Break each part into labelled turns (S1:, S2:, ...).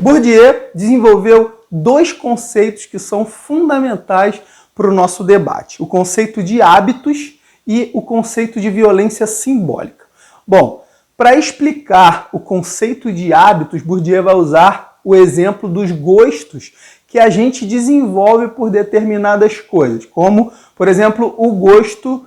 S1: Bourdieu desenvolveu dois conceitos que são fundamentais para o nosso debate: o conceito de hábitos e o conceito de violência simbólica. Bom, para explicar o conceito de hábitos, Bourdieu vai usar o exemplo dos gostos que a gente desenvolve por determinadas coisas, como, por exemplo, o gosto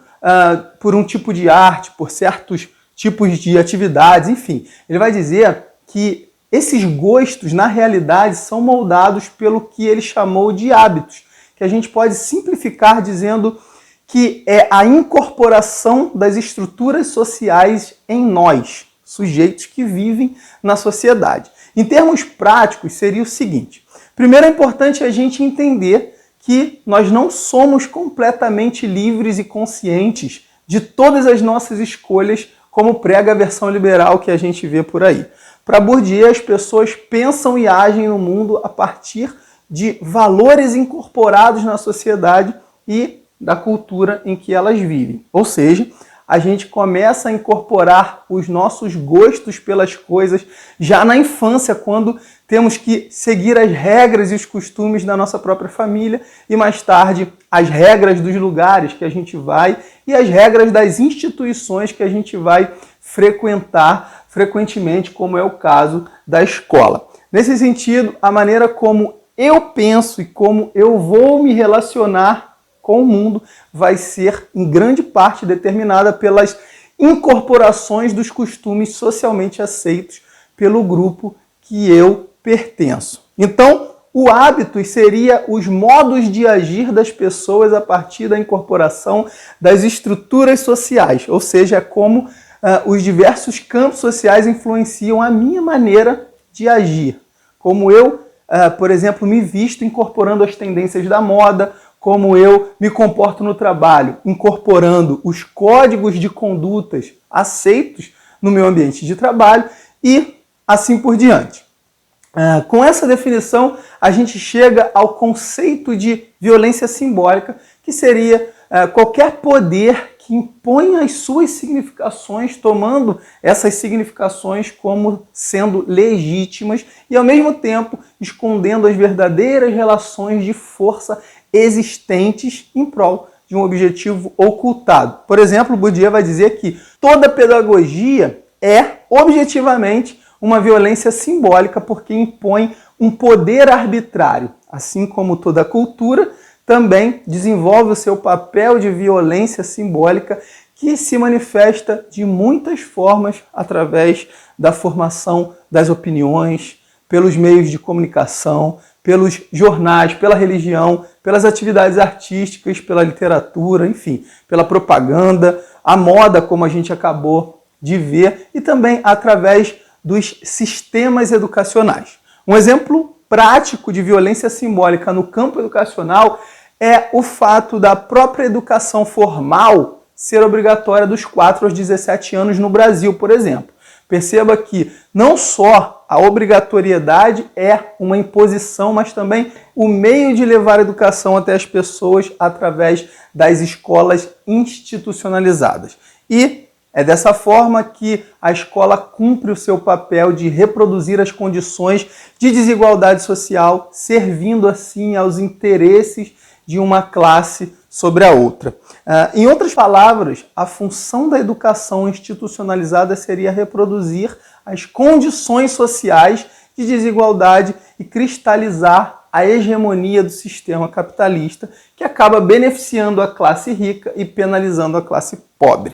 S1: por um tipo de arte, por certos tipos de atividades, enfim. Ele vai dizer que esses gostos, na realidade, são moldados pelo que ele chamou de hábitos, que a gente pode simplificar dizendo que é a incorporação das estruturas sociais em nós, sujeitos que vivem na sociedade. Em termos práticos, seria o seguinte: primeiro é importante a gente entender que nós não somos completamente livres e conscientes de todas as nossas escolhas, como prega a versão liberal que a gente vê por aí. Para Bourdieu, as pessoas pensam e agem no mundo a partir de valores incorporados na sociedade e da cultura em que elas vivem. Ou seja, a gente começa a incorporar os nossos gostos pelas coisas já na infância, quando temos que seguir as regras e os costumes da nossa própria família, e mais tarde as regras dos lugares que a gente vai e as regras das instituições que a gente vai frequentar frequentemente, como é o caso da escola. Nesse sentido, a maneira como eu penso e como eu vou me relacionar com o mundo vai ser, em grande parte, determinada pelas incorporações dos costumes socialmente aceitos pelo grupo que eu pertenço. Então, o hábito seria os modos de agir das pessoas a partir da incorporação das estruturas sociais, ou seja, como os diversos campos sociais influenciam a minha maneira de agir. Como eu, por exemplo, me visto incorporando as tendências da moda, como eu me comporto no trabalho, incorporando os códigos de condutas aceitos no meu ambiente de trabalho e assim por diante. Com essa definição, a gente chega ao conceito de violência simbólica, que seria qualquer poder que impõe as suas significações, tomando essas significações como sendo legítimas e, ao mesmo tempo, escondendo as verdadeiras relações de força existentes em prol de um objetivo ocultado. Por exemplo, Bourdieu vai dizer que toda pedagogia é, objetivamente, uma violência simbólica porque impõe um poder arbitrário, assim como toda cultura também desenvolve o seu papel de violência simbólica, que se manifesta de muitas formas através da formação das opiniões, pelos meios de comunicação, pelos jornais, pela religião, pelas atividades artísticas, pela literatura, enfim, pela propaganda, a moda, como a gente acabou de ver, e também através dos sistemas educacionais. Um exemplo prático de violência simbólica no campo educacional é o fato da própria educação formal ser obrigatória dos 4 aos 17 anos no Brasil, por exemplo. Perceba que não só a obrigatoriedade é uma imposição, mas também o meio de levar a educação até as pessoas através das escolas institucionalizadas. E é dessa forma que a escola cumpre o seu papel de reproduzir as condições de desigualdade social, servindo assim aos interesses de uma classe sobre a outra. Em outras palavras, a função da educação institucionalizada seria reproduzir as condições sociais de desigualdade e cristalizar a hegemonia do sistema capitalista, que acaba beneficiando a classe rica e penalizando a classe pobre.